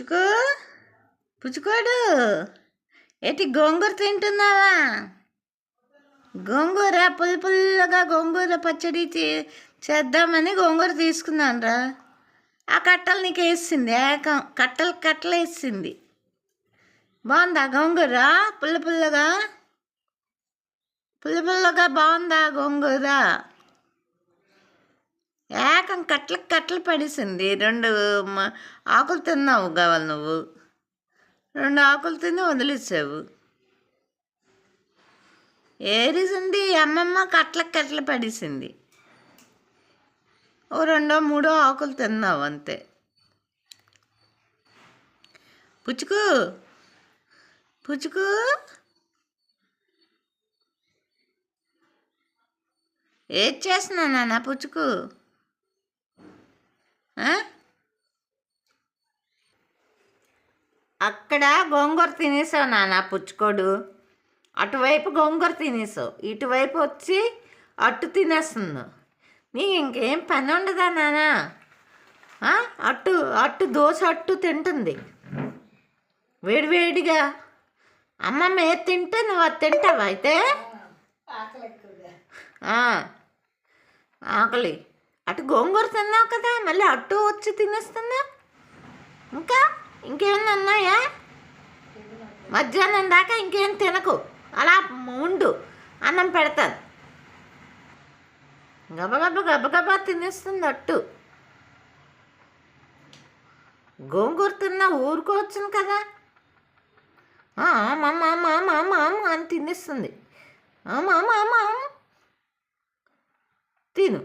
పుచ్చుకో పుచ్చుకోడు ఏంటి గోంగూర తింటున్నావా? గోంగూర పుల్లగా గోంగూర పచ్చడి చేద్దామని గోంగూర తీసుకున్నాను రా. ఆ కట్టలు నీకు వేసింది, ఏకం కట్టలు వేసింది. బాగుందా గోంగూర? పుల్లగా బాగుందా గోంగూర? ఏకం కట్టలు పడేసింది. 2 ఆకులు తిన్నావు కావాలి నువ్వు, 2 ఆకులు తిని వదిలేసావు. ఏరిసింది అమ్మమ్మ, కట్టలు పడేసింది. ఓ 2 3 ఆకులు తిన్నావు అంతే. పుచ్చుకు ఏది చేస్తున్నా నాన్న పుచ్చుకు? అక్కడ గోంగూర తినేసావు నాన్న పుచ్చుకోడు. అటువైపు గోంగూర తినేసావు, ఇటువైపు వచ్చి అట్టు తినేస్తున్నావు. నీకు ఇంకేం పని ఉండదా నాన్న? అట్టు దోశ అట్టు తింటుంది వేడివేడిగా. అమ్మమ్మ ఏది తింటే నువ్వు అది తింటావా? అయితే ఆకలి. అటు గోంగూర తిన్నావు కదా, మళ్ళీ అట్టు వచ్చి తినేస్తున్నావు. ఇంకేమన్నా ఉన్నాయా? మధ్యాహ్నం దాకా ఇంకేం తినకు, అలా ఉండు, అన్నం పెడతాను. గబగబా తినేస్తుంది అట్టు. గోంగూర తిన్నా ఊరుకోవచ్చును కదా. అమ్మ అని తినేస్తుంది. తిను.